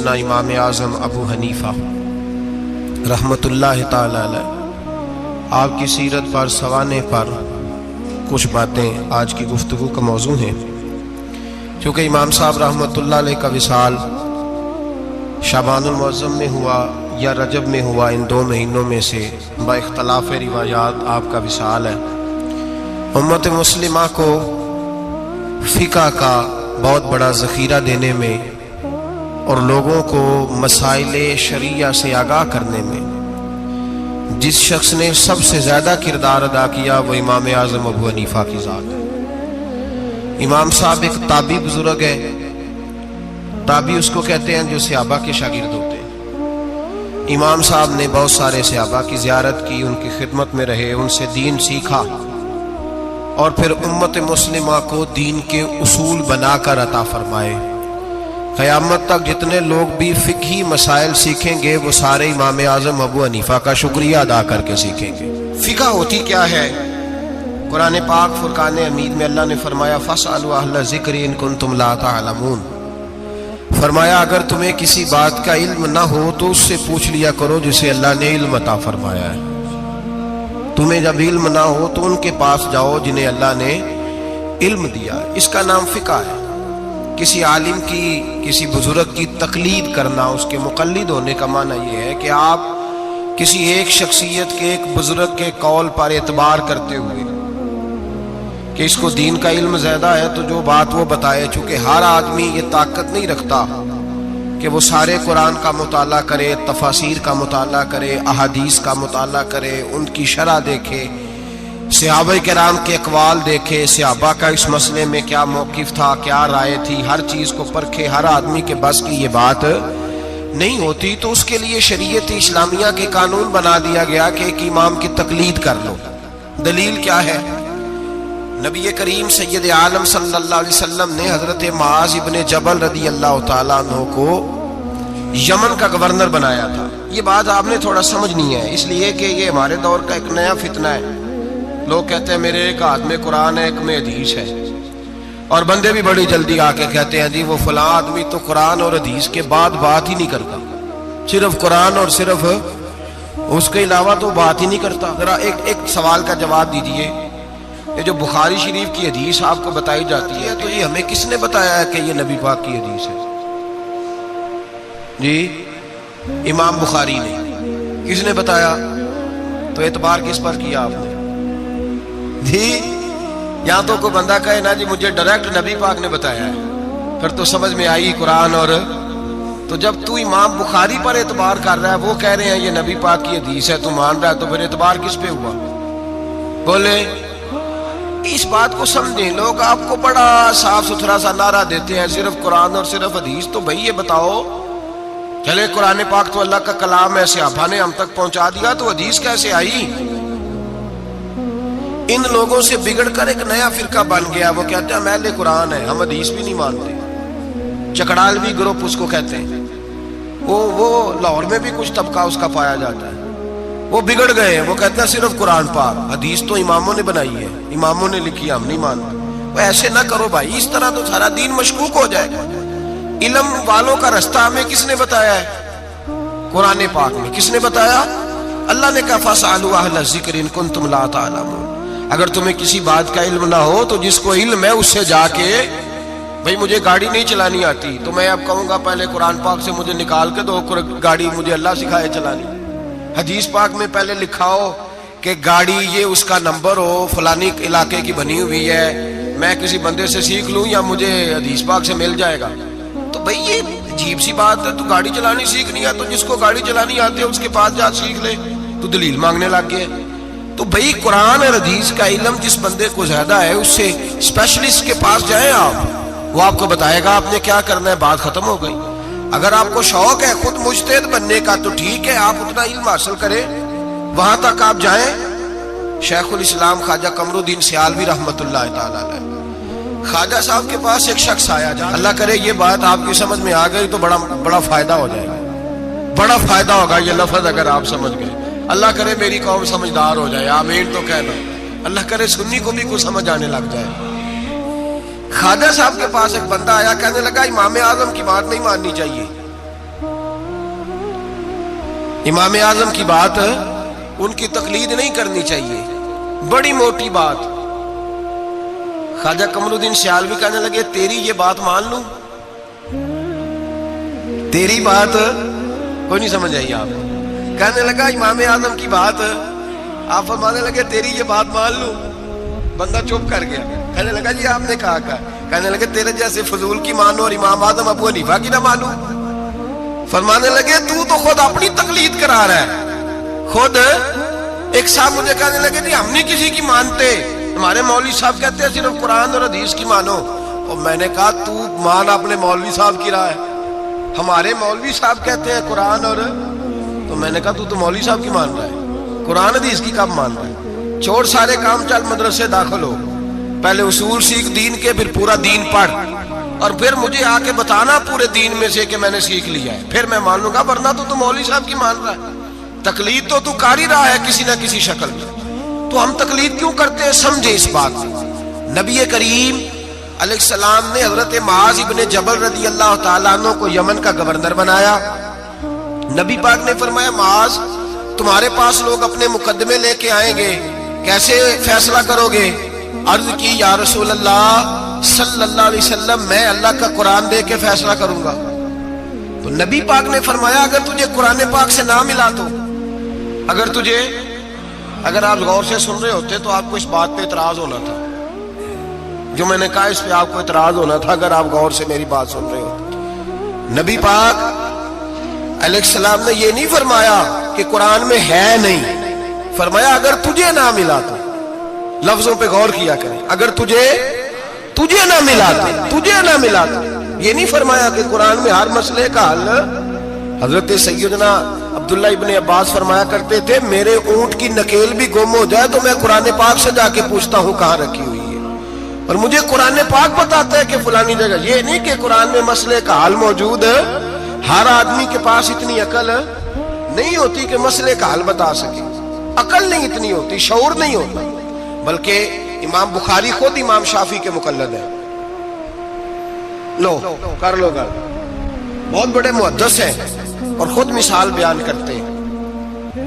سیدنا امام اعظم ابو حنیفہ رحمۃ اللہ تعالی علیہ، آپ کی سیرت پر سوانے پر کچھ باتیں آج کی گفتگو کا موضوع ہیں۔ کیونکہ امام صاحب رحمۃ اللہ علیہ کا وصال شعبان المعظم میں ہوا یا رجب میں ہوا، ان دو مہینوں میں سے با اختلاف روایات آپ کا وصال ہے۔ امت مسلمہ کو فقہ کا بہت بڑا ذخیرہ دینے میں اور لوگوں کو مسائل شرعیہ سے آگاہ کرنے میں جس شخص نے سب سے زیادہ کردار ادا کیا وہ امام اعظم ابو حنیفہ کی ذات ہے۔ امام صاحب ایک تابعی بزرگ ہے۔ تابعی اس کو کہتے ہیں جو صحابہ کے شاگرد ہوتے ہیں۔ امام صاحب نے بہت سارے صحابہ کی زیارت کی، ان کی خدمت میں رہے، ان سے دین سیکھا اور پھر امت مسلمہ کو دین کے اصول بنا کر عطا فرمائے۔ قیامت تک جتنے لوگ بھی فقہی مسائل سیکھیں گے وہ سارے امام اعظم ابو حنیفہ کا شکریہ ادا کر کے سیکھیں گے۔ فقہ ہوتی کیا ہے؟ قرآن پاک فرقان حمید میں اللہ نے فرمایا فاسألوا اہل الذکر ان کنتم لا تعلمون، فرمایا اگر تمہیں کسی بات کا علم نہ ہو تو اس سے پوچھ لیا کرو جسے اللہ نے علم عطا فرمایا ہے۔ تمہیں جب علم نہ ہو تو ان کے پاس جاؤ جنہیں اللہ نے علم دیا۔ اس کا نام فقہ ہے۔ کسی عالم کی، کسی بزرگ کی تقلید کرنا، اس کے مقلد ہونے کا معنی یہ ہے کہ آپ کسی ایک شخصیت کے، ایک بزرگ کے قول پر اعتبار کرتے ہوئے کہ اس کو دین کا علم زیادہ ہے تو جو بات وہ بتائے، چونکہ ہر آدمی یہ طاقت نہیں رکھتا کہ وہ سارے قرآن کا مطالعہ کرے، تفاسیر کا مطالعہ کرے، احادیث کا مطالعہ کرے، ان کی شرح دیکھے، صحابہ کرام کے اقوال دیکھے، صحابہ کا اس مسئلے میں کیا موقف تھا، کیا رائے تھی، ہر چیز کو پرکھے۔ ہر آدمی کے بس کی یہ بات نہیں ہوتی، تو اس کے لیے شریعت اسلامیہ کے قانون بنا دیا گیا کہ ایک امام کی تقلید کر لو۔ دلیل کیا ہے؟ نبی کریم سید عالم صلی اللہ علیہ وسلم نے حضرت معاذ ابن جبل رضی اللہ تعالیٰ عنہ کو یمن کا گورنر بنایا تھا۔ یہ بات آپ نے تھوڑا سمجھنی ہے، اس لیے کہ یہ ہمارے دور کا ایک نیا فتنہ ہے۔ لوگ کہتے ہیں میرے ایک ہاتھ میں قرآن ہے، ایک میں حدیث ہے، اور بندے بھی بڑی جلدی آ کے کہتے ہیں جی وہ فلاں آدمی تو قرآن اور حدیث کے بعد بات ہی نہیں کرتا، صرف قرآن اور صرف اس کے علاوہ تو بات ہی نہیں کرتا۔ ذرا ایک سوال کا جواب دیجئے، یہ جو بخاری شریف کی حدیث آپ کو بتائی جاتی ہے تو یہ ہمیں کس نے بتایا ہے کہ یہ نبی پاک کی حدیث ہے؟ جی امام بخاری نے۔ کس نے بتایا؟ تو اعتبار کس پر کیا آپ نے؟ جی یہاں تو کوئی بندہ کہے نا جی مجھے ڈائریکٹ نبی پاک نے بتایا ہے، پھر تو سمجھ میں آئی قرآن۔ اور تو جب تو امام بخاری پر اعتبار کر رہا ہے، وہ کہہ رہے ہیں یہ نبی پاک کی حدیث ہے، تو مان رہا ہے، تو پھر اعتبار کس پہ ہوا؟ بولے اس بات کو سمجھیں۔ لوگ آپ کو بڑا صاف ستھرا سا نعرہ دیتے ہیں صرف قرآن اور صرف حدیث، تو بھئی یہ بتاؤ چلے قرآن پاک تو اللہ کا کلام ہے، صحابہ نے ہم تک پہنچا دیا، تو حدیث کیسے آئی؟ ان لوگوں سے بگڑ کر ایک نیا فرقہ بن گیا، وہ کہتے ہیں ہم اہل قرآن ہیں، ہم حدیث بھی نہیں مانتے۔ چکڑالوی گروپ اس کو کہتے ہیں۔ وہ لاہور میں بھی کچھ طبقہ اس کا پایا جاتا ہے۔ وہ بگڑ گئے، وہ کہتے ہیں صرف قرآن پاک، حدیث تو اماموں نے بنائی ہے، اماموں نے لکھی ہے، ہم نہیں مانتے۔ وہ ایسے نہ کرو بھائی، اس طرح تو سارا دین مشکوک ہو جائے گا۔ علم والوں کا رستہ ہمیں کس نے بتایا ہے؟ قرآن پاک میں۔ کس نے بتایا؟ اللہ نے کہا فاسألوا اہل الذکر ان کنتم لا تعلمون۔ اگر تمہیں کسی بات کا علم نہ ہو تو جس کو علم ہے اس سے جا کے، بھئی مجھے گاڑی نہیں چلانی آتی تو میں اب کہوں گا پہلے قرآن پاک سے مجھے نکال کے دو گاڑی، مجھے اللہ سکھائے چلانی۔ حدیث پاک میں پہلے لکھا ہو کہ گاڑی یہ اس کا نمبر ہو، فلانی علاقے کی بنی ہوئی ہے، میں کسی بندے سے سیکھ لوں یا مجھے حدیث پاک سے مل جائے گا؟ تو بھئی یہ عجیب سی بات ہے، تو گاڑی چلانی سیکھنی ہے تو جس کو گاڑی چلانی آتی ہے اس کے پاس جا سیکھ لے، تو دلیل مانگنے لگ گئے۔ تو بھئی قرآن اور حدیث کا علم جس بندے کو زیادہ ہے اس سے اسپیشلسٹ کے پاس جائیں آپ، وہ آپ کو بتائے گا آپ نے کیا کرنا ہے، بات ختم ہو گئی۔ اگر آپ کو شوق ہے خود مجتہد بننے کا تو ٹھیک ہے، آپ اتنا علم حاصل کریں، وہاں تک آپ جائیں۔ شیخ الاسلام خواجہ قمر الدین سیالوی رحمۃ اللہ تعالی علیہ، خواجہ صاحب کے پاس ایک شخص آیا، اللہ کرے یہ بات آپ کی سمجھ میں آ گئی تو بڑا فائدہ ہو جائے گا، بڑا فائدہ ہوگا یہ لفظ اگر آپ سمجھ گئے۔ اللہ کرے میری قوم سمجھدار ہو جائے، آمین تو کہنا۔ اللہ کرے سنی کو بھی کچھ سمجھ آنے لگ جائے۔ خواجہ صاحب کے پاس ایک بندہ آیا، کہنے لگا امام اعظم کی بات نہیں ماننی چاہیے۔ امام اعظم کی بات ان کی تقلید نہیں کرنی چاہیے، بڑی موٹی بات۔ خواجہ قمر الدین سیالوی کہنے لگے تیری یہ بات مان لوں؟ تیری بات کوئی نہیں سمجھ آئی آپ؟ کہنے لگا امام اعظم کی بات، آپ فرمانے لگے تیری یہ بات مان لوں؟ بندہ چپ کر گیا، کہنے لگا جی آپ نے کہا کہنے لگے تیرے جیسے فضول کی مانو اور امام اعظم ابو حنیفہ کی نہ مانو؟ فرمانے لگے تو خود اپنی تقلید کرا رہا ہے۔ خود ایک صاحب مجھے کہنے لگے جی ہم نہیں کسی کی مانتے، ہمارے مولوی صاحب کہتے ہیں صرف قرآن اور حدیث کی مانو۔ اور میں نے کہا تو مان اپنے مولوی صاحب کی رائے، ہمارے مولوی صاحب کہتے ہیں قرآن اور، تو میں نے کہا تو مولوی صاحب کی مان رہا ہے، قرآن حدیث کی کب مان رہا ہے؟ چھوڑ سارے کام، چل مدرسے داخل ہو، پہلے اصول سیکھ دین کے، پھر پورا دین پڑھ، اور پھر مجھے آ کے بتانا پورے دین میں سے کہ میں نے سیکھ لیا ہے، پھر میں مان لوں گا، ورنہ تو مولوی صاحب کی مان رہا ہے۔ تقلید تو کر ہی رہا ہے کسی نہ کسی شکل میں، تو ہم تقلید کیوں کرتے ہیں؟ سمجھے اس بات کو۔ نبی کریم علیہ السلام نے حضرت معاذ ابن جبل رضی اللہ تعالیٰ عنہ کو یمن کا گورنر بنایا۔ نبی پاک نے فرمایا معاذ تمہارے پاس لوگ اپنے مقدمے لے کے آئیں گے، کیسے فیصلہ کرو گے؟ عرض کی یا رسول اللہ صلی اللہ علیہ وسلم میں اللہ کا قرآن دے کے فیصلہ کروں گا۔ تو نبی پاک نے فرمایا اگر تجھے قرآن پاک سے نہ ملا تو، اگر آپ غور سے سن رہے ہوتے تو آپ کو اس بات پہ اعتراض ہونا تھا جو میں نے کہا، اس پہ آپ کو اعتراض ہونا تھا اگر آپ غور سے میری بات سن رہے ہوتے۔ نبی پاک علیہ السلام نے یہ نہیں فرمایا کہ قرآن میں ہے نہیں، فرمایا اگر تجھے نہ ملا تو، لفظوں پہ غور کیا کریں، اگر تجھے نہ ملا تو، یہ نہیں فرمایا کہ قرآن میں ہر مسئلے کا حل۔ حضرت سیدنا عبداللہ ابن عباس فرمایا کرتے تھے میرے اونٹ کی نکیل بھی گم ہو جائے تو میں قرآن پاک سے جا کے پوچھتا ہوں کہاں رکھی ہوئی ہے، اور مجھے قرآن پاک بتاتا ہے کہ فلانی جگہ۔ یہ نہیں کہ قرآن میں مسئلے کا حل موجود ہے، ہر آدمی کے پاس اتنی عقل نہیں ہوتی کہ مسئلے کا حل بتا سکے، عقل نہیں اتنی ہوتی، شعور نہیں ہوتا، بلکہ امام بخاری خود امام شافعی کے مقلد ہیں۔ لو کر لو گا، بہت بڑے محدث ہیں اور خود مثال بیان کرتے ہیں۔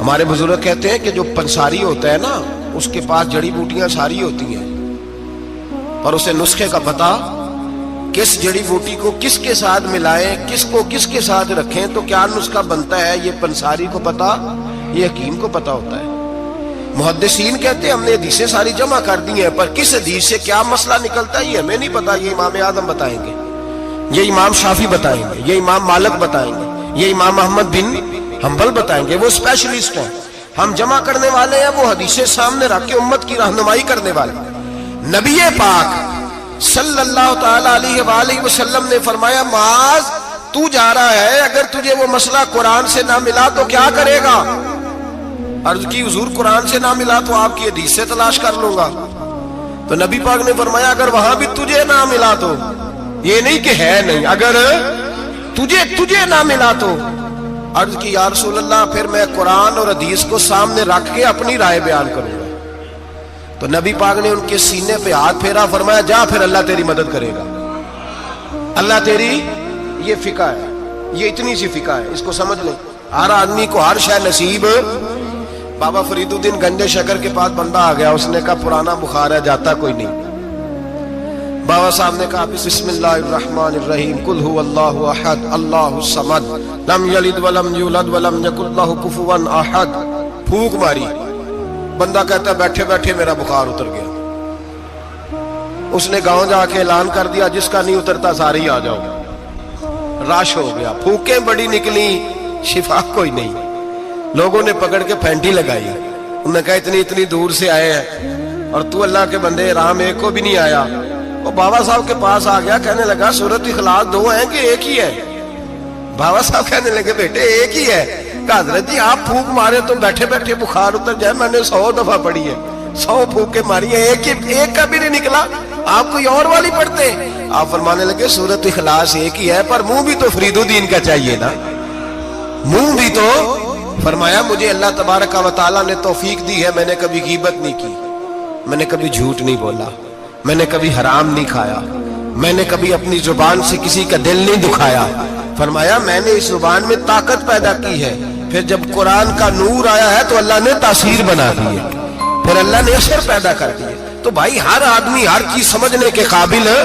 ہمارے بزرگ کہتے ہیں کہ جو پنساری ہوتا ہے نا اس کے پاس جڑی بوٹیاں ساری ہوتی ہیں، پر اسے نسخے کا پتہ، کس جڑی بوٹی کو کس کے ساتھ ملائیں، کس کو کس کے ساتھ رکھیں تو کیا نسخہ بنتا ہے، یہ پنساری کو پتہ، یہ حکیم کو پتہ ہوتا ہے۔ محدثین کہتے ہیں ہم نے حدیثیں ساری جمع کر دی ہیں، پر کس حدیث سے کیا مسئلہ نکلتا ہے یہ ہمیں نہیں پتا، یہ امام اعظم بتائیں گے، یہ امام شافعی بتائیں گے، یہ امام مالک بتائیں گے، یہ امام احمد بن حنبل بتائیں گے، وہ اسپیشلسٹ ہیں، ہم جمع کرنے والے ہیں، وہ حدیثیں سامنے رکھ کے امت کی رہنمائی کرنے والے۔ نبی پاک صلی اللہ تعالی علیہ وآلہ وسلم نے فرمایا معاذ تو جا رہا ہے، اگر تجھے وہ مسئلہ قرآن سے نہ ملا تو کیا کرے گا؟ عرض کی حضور قرآن سے نہ ملا تو آپ کی حدیث سے تلاش کر لوں گا۔ تو نبی پاک نے فرمایا اگر وہاں بھی تجھے نہ ملا تو، یہ نہیں کہ ہے نہیں، اگر تجھے نہ ملا تو، عرض کی یا رسول اللہ پھر میں قرآن اور حدیث کو سامنے رکھ کے اپنی رائے بیان کروں گا۔ تو نبی پاک نے ان کے سینے پہ ہاتھ پھیرا، فرمایا جا پھر اللہ تیری مدد کرے گا، اللہ تیری، یہ فقہ ہے، یہ اتنی سی فقہ ہے، اس کو سمجھ لیں۔ ہر آدمی کو ہر شے نصیب۔ بابا فرید الدین گنجے شکر کے پاس بندہ آ گیا، اس نے کہا پرانا بخار ہے جاتا کوئی نہیں۔ بابا صاحب نے کہا بسم اللہ الرحمن الرحیم قل هو اللہ احد اللہ الصمد لم یلد ولم یولد ولم یکن لہ کفوا احد، پھونک ماری، بندہ کہتا ہے بیٹھے بیٹھے میرا بخار اتر گیا۔ اس نے گاؤں جا کے اعلان کر دیا جس کا نہیں اترتا سارے ہی آ جاؤ، رش ہو گیا، پھونکیں بڑی نکلی، شفا کوئی نہیں۔ لوگوں نے پکڑ کے پھینٹی لگائی، انہوں نے کہا اتنی دور سے آئے ہیں اور تو اللہ کے بندے رام ایک کو بھی نہیں آیا۔ وہ بابا صاحب کے پاس آ گیا، کہنے لگا سورۃ اخلاص دو ہیں کہ ایک ہی ہے؟ بابا صاحب کہنے لگے بیٹے ایک ہی ہے۔ کہا حضرت جی آپ پھونک مارے تو بیٹھے بیٹھے بخار اتر جائے، میں نے 100 دفعہ پڑھی ہے، 100 پھونکیں ماری ہیں، ایک کا بھی نہیں نکلا، آپ کوئی اور والی پڑھتے؟ آپ فرمانے لگے سورۃ اخلاص ایک ہی ہے، پر منہ بھی تو فرید الدین کا چاہیے نا، منہ بھی تو۔ فرمایا مجھے اللہ تبارک و تعالیٰ نے توفیق دی ہے، میں نے کبھی غیبت نہیں کی، میں نے کبھی جھوٹ نہیں بولا، میں نے کبھی حرام نہیں کھایا، میں نے کبھی اپنی زبان سے کسی کا دل نہیں دکھایا۔ فرمایا میں نے اس زبان میں طاقت پیدا کی ہے پھر جب قرآن کا نور آیا ہے تو اللہ نے تاثیر بنا دی ہے، پھر اللہ نے اثر پیدا کر دیے. تو بھائی ہر آدمی ہر چیز سمجھنے کے قابل ہے.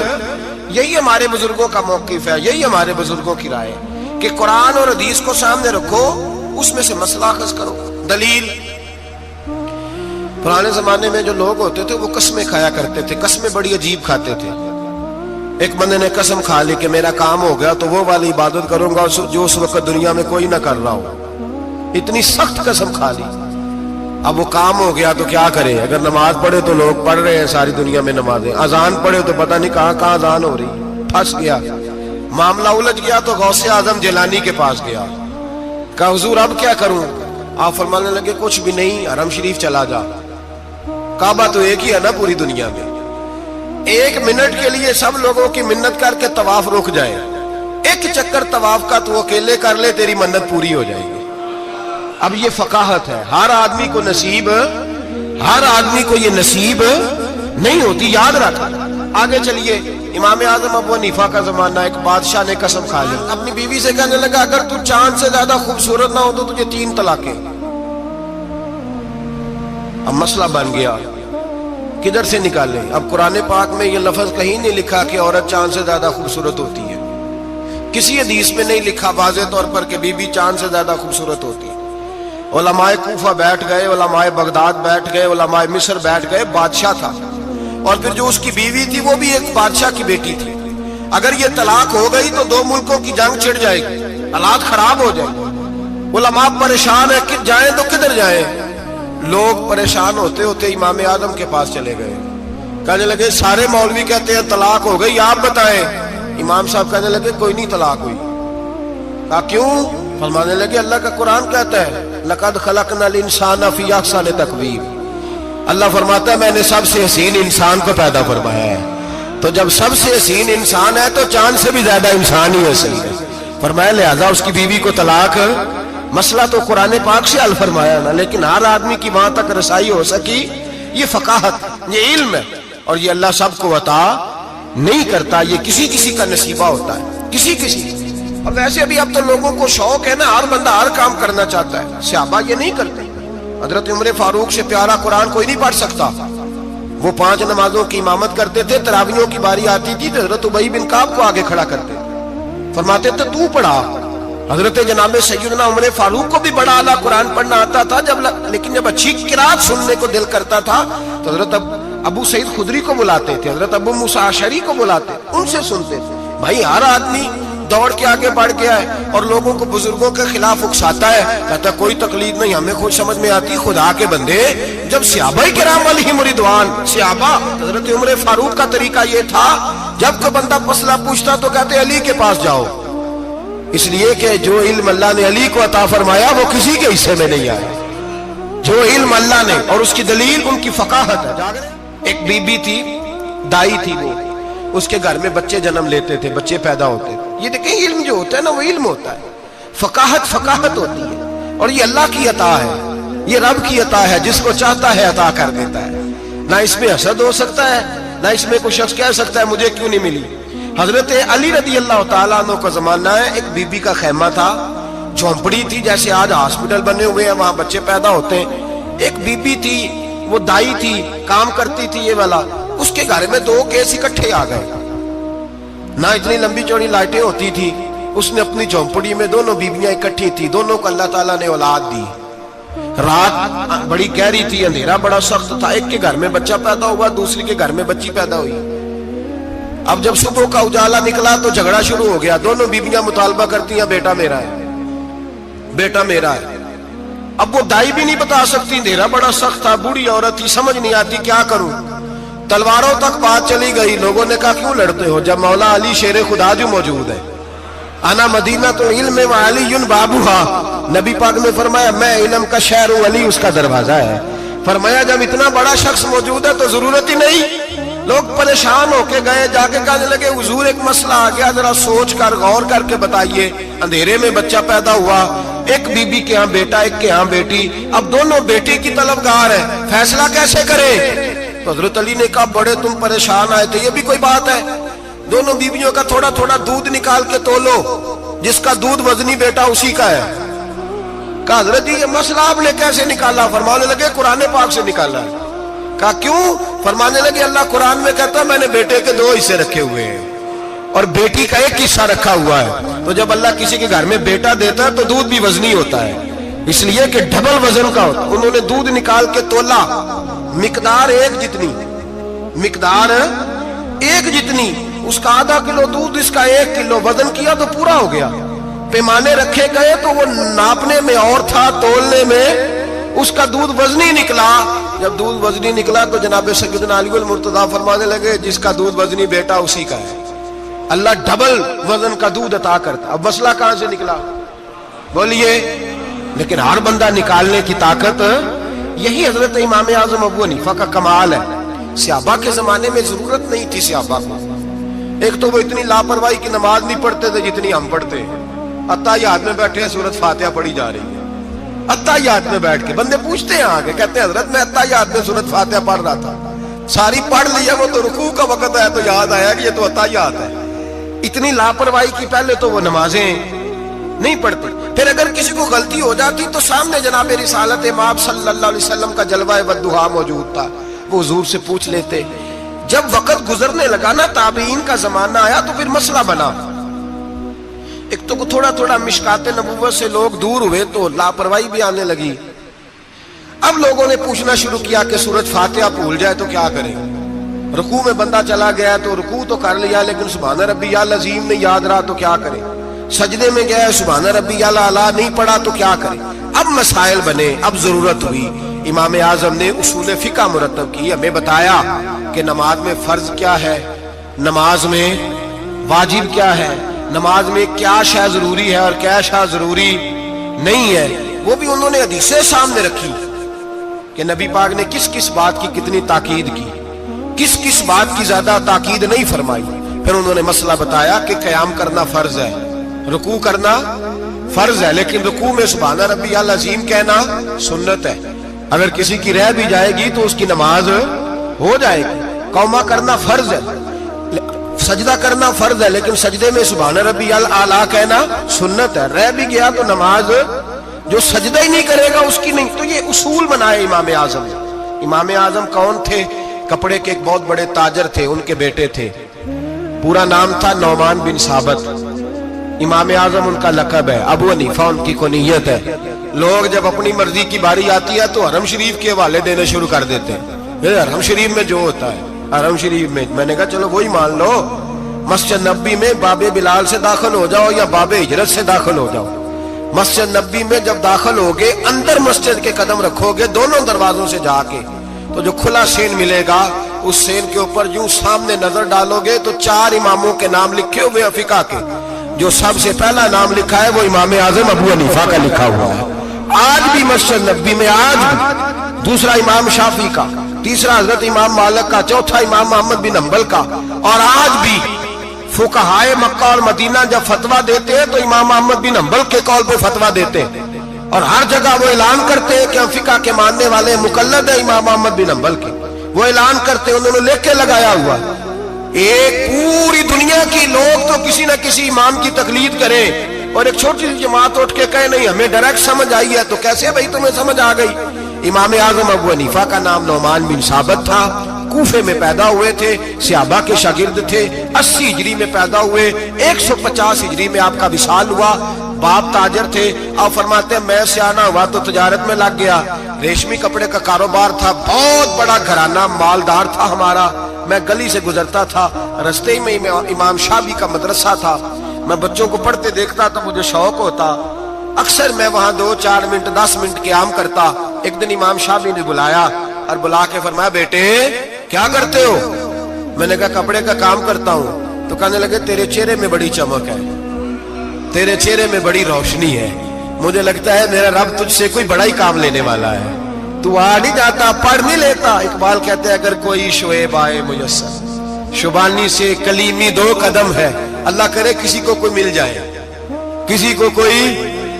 یہی ہمارے بزرگوں کا موقف ہے، یہی ہمارے بزرگوں کی رائے ہے کہ قرآن اور حدیث کو سامنے رکھو، اس میں سے مسئلہ اخذ کرو. دلیل، پرانے زمانے میں جو لوگ ہوتے تھے وہ قسمیں کھایا کرتے تھے، قسمیں بڑی عجیب کھاتے تھے. ایک بندے نے قسم کھا لی کہ میرا کام ہو گیا تو وہ والی عبادت کروں گا جو اس وقت دنیا میں کوئی نہ کر رہا ہو. اتنی سخت قسم کھا لی. اب وہ کام ہو گیا تو کیا کرے؟ اگر نماز پڑھے تو لوگ پڑھ رہے ہیں ساری دنیا میں نمازیں، اذان پڑھے تو پتہ نہیں کہاں کہاں اذان ہو رہی. پھنس گیا، معاملہ الجھ گیا تو غوث اعظم جیلانی کے پاس گیا. کہا حضور اب کیا کروں؟ آپ فرمانے لگے کچھ بھی نہیں، حرم شریف چلا جا. کعبہ تو ایک ہی ہے نا پوری دنیا میں. 1 منٹ کے لیے سب لوگوں کی منت کر کے طواف رک جائے، ایک چکر طواف کا تو اکیلے کر لے، تیری منت پوری ہو جائے گی. اب یہ فقاہت ہے، ہر آدمی کو یہ نصیب نہیں ہوتی، یاد رکھ. آگے چلیے، امام اعظم ابو حنیفہ کا زمانہ، ایک بادشاہ نے قسم کھا لی، اپنی بیوی سے کہنے لگا اگر تو چاند سے زیادہ خوبصورت نہ ہو تو تجھے 3 طلاقیں. اب مسئلہ بن گیا، کدھر سے نکالیں؟ اب قرآن پاک میں یہ لفظ کہیں نہیں لکھا کہ عورت چاند سے زیادہ خوبصورت ہوتی ہے، کسی حدیث میں نہیں لکھا واضح طور پر کہ بی بی چاند سے زیادہ خوبصورت ہوتی ہے. علماء کوفہ بیٹھ گئے، علماء بغداد بیٹھ گئے، علماء مصر بیٹھ گئے. بادشاہ تھا اور پھر جو اس کی بیوی تھی وہ بھی ایک بادشاہ کی بیٹی تھی. اگر یہ طلاق ہو گئی تو 2 ملکوں کی جنگ چھڑ جائے گی، حالات خراب ہو جائیں. علماء پریشان ہیں کہ جائیں تو کدھر جائیں. لوگ پریشان ہوتے ہوتے امام اعظم کے پاس چلے گئے، کہنے لگے سارے مولوی کہتے ہیں طلاق ہو گئی، آپ بتائیں. امام صاحب کہنے لگے کوئی نہیں طلاق ہوئی. کہا کیوں؟ فرمانے لگے اللہ کا قرآن کہتا ہے لقد خلقنا الانسان فی احسن تقویم. اللہ فرماتا ہے میں نے سب سے حسین انسان کو پیدا فرمایا ہے. تو جب سب سے حسین انسان ہے تو چاند سے بھی زیادہ انسان ہی حسین ہے. فرمایا لہذا اس کی بیوی کو طلاق. مسئلہ تو قرآن پاک سے حل فرمایا نا، لیکن ہر آدمی کی وہاں تک رسائی ہو سکی. یہ فقاہت، یہ علم ہے، اور یہ اللہ سب کو عطا نہیں کرتا، یہ کسی کسی کا نصیبہ ہوتا ہے، کسی کسی. اور ویسے بھی اب تو لوگوں کو شوق ہے نا، ہر بندہ ہر کام کرنا چاہتا ہے. صحابہ یہ نہیں کرتے. حضرت عمر فاروق سے پیارا قرآن کوئی نہیں پڑھ سکتا. وہ 5 نمازوں کی امامت کرتے تھے، تراویحوں کی باری آتی تھی تو حضرت ابی بن کعب کو آگے کھڑا کرتے، فرماتے تھے تو پڑھا. حضرت جناب سیدنا عمر فاروق کو بھی بڑا اعلیٰ قرآن پڑھنا آتا تھا، لیکن جب اچھی قرات سننے کو دل کرتا تھا تو حضرت ابو سعید خدری کو بلاتے تھے، حضرت ابو موسیٰ اشعری کو بلاتے، ان سے سنتے تھے. بھائی ہر آدمی دوڑ کے آگے بڑھ گیا ہے اور لوگوں کو بزرگوں کے خلاف اکساتا ہے، کہتا ہے کوئی تقلید نہیں، ہمیں خود سمجھ میں آتی. خدا کے بندے، جب صحابہ کرام علیہم رضوان، صحابہ، حضرت عمر فاروق کا طریقہ یہ تھا جب کوئی بندہ مسئلہ پوچھتا تو کہتے علی کے پاس جاؤ، اس لیے کہ جو علم اللہ نے علی کو عطا فرمایا وہ کسی کے حصے میں نہیں آیا. جو علم اللہ نے، اور اس کی دلیل ان کی فقاہت ہے. ایک بی بی تھی، دائی تھی، وہ اس کے گھر میں بچے جنم لیتے تھے، بچے پیدا ہوتے تھے. یہ دیکھیں علم جو ہوتا ہے نا وہ علم ہوتا ہے، فقاہت ہوتی ہے، اور یہ اللہ کی عطا ہے، یہ رب کی عطا ہے، جس کو چاہتا ہے عطا کر دیتا ہے. نہ اس میں حسد ہو سکتا ہے، نہ اس میں کوئی شخص کہہ سکتا ہے مجھے کیوں نہیں ملی. حضرت علی رضی اللہ تعالیٰ عنہ کا زمانہ ہے. ایک بی بی کا خیمہ تھا، جھونپڑی تھی، جیسے آج ہاسپٹل بنے ہوئے ہیں وہاں بچے پیدا ہوتے ہیں. ایک بی بی تھی، وہ دائی تھی، کام کرتی تھی یہ والا. اس کے گھر میں 2 کیس اکٹھے آ گئے، نہ اتنی لمبی چوڑی لائٹیں ہوتی تھی. اس نے اپنی جھونپڑی میں دونوں بیویاں اکٹھی تھی، دونوں کو اللہ تعالیٰ نے اولاد دی. رات بڑی گہری تھی، اندھیرا بڑا سخت تھا. ایک کے گھر میں بچہ پیدا ہوا، دوسری کے گھر میں بچی پیدا ہوئی. اب جب صبح کا اجالا نکلا تو جھگڑا شروع ہو گیا. دونوں بیویاں مطالبہ کرتی ہیں بیٹا میرا ہے، بیٹا میرا ہے. اب وہ دائی بھی نہیں بتا سکتی، اندھیرا بڑا سخت تھا، بوڑھی عورت تھی، سمجھ نہیں آتی کیا کروں. تلواروں تک بات چلی گئی. لوگوں نے کہا کیوں لڑتے ہو جب مولا علی شیر خدا جو موجود ہے. انا مدینہ تو علم و علی بابوہا، نبی پاک نے فرمایا میں علم کا شہر ہوں، علی اس کا دروازہ ہے. فرمایا جب اتنا بڑا شخص موجود ہے تو ضرورت ہی نہیں. لوگ پریشان ہو کے گئے، جا کے کہنے لگے حضور ایک مسئلہ آ گیا، ذرا سوچ کر غور کر کے بتائیے. اندھیرے میں بچہ پیدا ہوا، ایک بی بی کے ہاں بیٹا، ایک کے ہاں بیٹی. اب دونوں بیٹی کی طلبگار ہے، فیصلہ کیسے کرے؟ تو حضرت علی نے کہا بڑے تم پریشان آئے تھے، یہ بھی کوئی بات ہے؟ دونوں بیویوں کا تھوڑا تھوڑا دودھ نکال کے تولو، جس کا دودھ وزنی بیٹا اسی کا ہے. کہا حضرت جی یہ مسئلہ آپ نے کیسے نکالا؟ فرمانے لگے قرآن پاک سے نکالا ہے۔ کہا کیوں؟ فرمانے لگے اللہ قرآن میں کہتا ہے میں نے بیٹے کے 2 حصے رکھے ہوئے ہیں اور بیٹی کا 1 حصہ رکھا ہوا ہے، تو جب اللہ کسی کے گھر میں بیٹا دیتا ہے تو دودھ بھی وزنی ہوتا ہے، اس لیے کہ ڈبل وزن کا ہوتا ہے۔ انہوں نے دودھ نکال کے تولا، مقدار 1 جتنی، مقدار 1 جتنی، اس کا ½ کلو دودھ، اس کا 1 کلو، وزن کیا تو پورا ہو گیا۔ پیمانے رکھے گئے تو وہ ناپنے میں اور تھا، تولنے میں اس کا دودھ وزنی نکلا۔ جب دودھ وزنی نکلا تو جناب سیدنا علی المرتضیٰ فرمانے لگے جس کا دودھ وزنی بیٹا اسی کا ہے، اللہ ڈبل وزن کا دودھ عطا کرتا۔ اب مسئلہ کہاں سے نکلا بولیے؟ لیکن ہر بندہ نکالنے کی طاقت، یہی حضرت امام اعظم ابو حنیفہ کا کمال ہے۔ صحابہ کے زمانے میں ضرورت نہیں تھی صحابہ کو، ایک تو وہ اتنی لاپرواہی کی نماز نہیں پڑھتے تھے جتنی ہم پڑھتے ہیں۔ اتحیات میں بیٹھے ہیں، سورۃ فاتحہ پڑھی جا رہی ہے، اتحیات میں بیٹھ کے بندے پوچھتے ہیں آگے، کہتے ہیں حضرت میں اتحیات میں سورۃ فاتحہ پڑھ رہا تھا، ساری پڑھ لی ہے، وہ تو رکوع کا وقت ہے تو یاد آیا کہ یہ تو اتحیات ہے۔ اتنی لاپرواہی کی پہلے تو وہ نمازیں نہیں پڑھتے، پھر اگر کسی کو غلطی ہو جاتی تو سامنے جناب رسالت مآب صلی اللہ علیہ وسلم کا جلوہ والضحیٰ موجود تھا، وہ حضور سے پوچھ لیتے۔ جب وقت گزرنے لگا نا، تابعین کا زمانہ آیا تو پھر مسئلہ بنا، ایک تو تھوڑا تھوڑا مشکات نبوت سے لوگ دور ہوئے تو لاپرواہی بھی آنے لگی۔ اب لوگوں نے پوچھنا شروع کیا کہ سورۃ فاتحہ بھول جائے تو کیا کریں؟ رکوع میں بندہ چلا گیا تو رکوع تو کر لیا لیکن سبحان ربی العظیم نہیں یاد رہا تو کیا کریں؟ سجدے میں گیا سبحان ربی الاعلیٰ نہیں پڑھا تو کیا کریں؟ اب مسائل بنے، اب ضرورت ہوئی۔ امام اعظم نے اصول فقہ مرتب کی، ہمیں بتایا کہ نماز میں فرض کیا ہے، نماز میں واجب کیا ہے، نماز میں کیا شے ضروری ہے اور کیا شے ضروری نہیں ہے، وہ بھی انہوں نے حدیثیں سامنے رکھی کہ نبی پاک نے کس کس بات کی کتنی تاکید کی، کس کس بات کی زیادہ تاکید نہیں فرمائی۔ پھر انہوں نے مسئلہ بتایا کہ قیام کرنا فرض ہے، رکوع کرنا فرض ہے، لیکن رکوع میں سبحان ربی العظیم کہنا سنت ہے، اگر کسی کی رہ بھی جائے گی تو اس کی نماز ہو جائے گی۔ قوما کرنا فرض ہے، سجدہ کرنا فرض ہے، لیکن سجدے میں سبحان ربی الاعلیٰ کہنا سنت ہے، رہ بھی گیا تو نماز، جو سجدہ ہی نہیں کرے گا اس کی نہیں۔ تو یہ اصول بنائے امام اعظم۔ امام اعظم کون تھے؟ کپڑے کے ایک بہت بڑے تاجر تھے، ان کے بیٹے تھے، پورا نام تھا نعمان بن ثابت۔ امام اعظم ان کا لقب ہے، ابو حنیفہ ان کی کنیت ہے۔ لوگ جب اپنی مرضی کی باری آتی ہے تو حرم شریف کے حوالے دینے شروع کر دیتے ہیں، حرم شریف میں جو ہوتا ہے، حرم شریف میں نے کہا چلو وہی مان لو، مسجد نبی میں باب بلال سے داخل ہو جاؤ یا باب ہجرت سے داخل ہو جاؤ۔ مسجد نبی میں جب داخل ہوگے، اندر مسجد کے قدم رکھو گے دونوں دروازوں سے جا کے، تو جو کھلا سین ملے گا، اس سین کے اوپر یوں سامنے نظر ڈالو گے تو 4 اماموں کے نام لکھے ہوئے ہیں فقہ کے، جو سب سے پہلا نام لکھا ہے وہ امام اعظم ابو حنیفہ کا لکھا ہوا ہے۔ آج بھی مسجد نبی میں، آج بھی، دوسرا امام شافعی کا، تیسرا حضرت امام مالک کا، چوتھا امام محمد بن حنبل کا، اور آج بھی فقہائے مکہ اور مدینہ جب فتویٰ دیتے ہیں تو امام محمد بن حنبل کے قول پہ فتویٰ دیتے ہیں، اور ہر جگہ وہ اعلان کرتے ہیں کہ ہم فقہ کے ماننے والے مقلد ہیں امام محمد بن حنبل کے، وہ اعلان کرتے ہیں، انہوں نے لکھ کے لگایا ہوا۔ ایک پوری دنیا کی لوگ تو کسی نہ کسی امام کی تقلید کریں، اور ایک چھوٹی سی جماعت اٹھ کے کہے نہیں ہمیں ڈائریکٹ سمجھ آئی ہے، تو کیسے بھائی تمہیں سمجھ آ گئی؟ امام اعظم ابو حنیفہ کا نام نعمان بن ثابت تھا، کوفے میں پیدا ہوئے تھے، صحابہ کے شاگرد تھے، 80 ہجری میں پیدا ہوئے، 150 ہجری میں آپ کا وصال ہوا، باپ تاجر تھے۔ آپ فرماتے ہیں میں سیانا ہوا تو تجارت میں لگ گیا، ریشمی کپڑے کا کاروبار تھا، بہت بڑا گھرانہ مالدار تھا ہمارا، میں گلی سے گزرتا تھا، رستے میں امام شافعی کا مدرسہ تھا، میں بچوں کو پڑھتے دیکھتا تو مجھے شوق ہوتا، اکثر میں وہاں 2-4 منٹ 10 منٹ قیام کرتا۔ ایک دن امام شافعی نے بلایا اور بلا کے فرمایا بیٹے کیا کرتے ہو؟ میں نے کہا کپڑے کا کام کرتا ہوں۔ تو کہنے لگے تیرے چہرے میں بڑی چمک ہے، تیرے چہرے میں بڑی روشنی ہے، مجھے لگتا ہے میرا رب تجھ سے کوئی بڑا ہی کام لینے والا ہے، تو آ نہیں جاتا، پڑھ نہیں لیتا۔ اقبال کہتے ہیں اگر کوئی شعیب آئے میسر، شبانی سے کلیمی 2 قدم ہے، اللہ کرے کسی کو کوئی مل جائے، کسی کو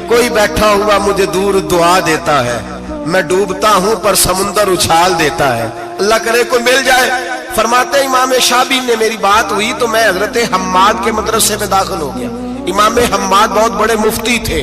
کوئی بیٹھا ہوا مجھے دور دعا دیتا ہے، میں ڈوبتا ہوں پر سمندر اچھال دیتا ہے، اللہ کرے کوئی مل جائے۔ فرماتے امام شافعی نے میری بات ہوئی تو میں حضرت حماد کے مدرسے میں داخل ہو گیا۔ امام حماد بہت بڑے مفتی تھے،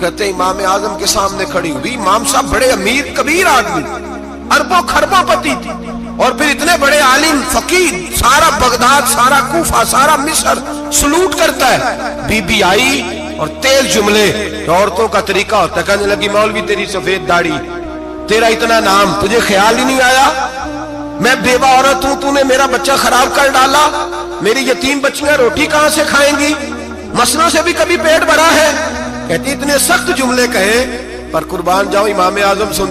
کہتے امام اعظم کے سامنے کھڑی ہوئی. امام صاحب بڑے امیر کبیر آدمی, اربوں خربوں پتی تھی, اور پھر اتنے بڑے عالم فقیر, سارا بغداد, سارا کوفہ, سارا مصر سلوٹ کرتا ہے. بی بی آئی اور تیز جملے. عورتوں کا طریقہ ہوتا ہے, کہنے لگی مولوی تیری سفید داڑھی, تیرا اتنا نام, تجھے خیال ہی نہیں آیا میں بیوہ عورت ہوں, تو نے میرا بچہ خراب کر ڈالا, میری یتیم بچیاں روٹی کہاں سے کھائیں گی, مسلوں سے بھی کبھی پیٹ بھرا ہے. کہتی اتنے سخت جملے کہے, پر قربان جاؤ امام اعظم سن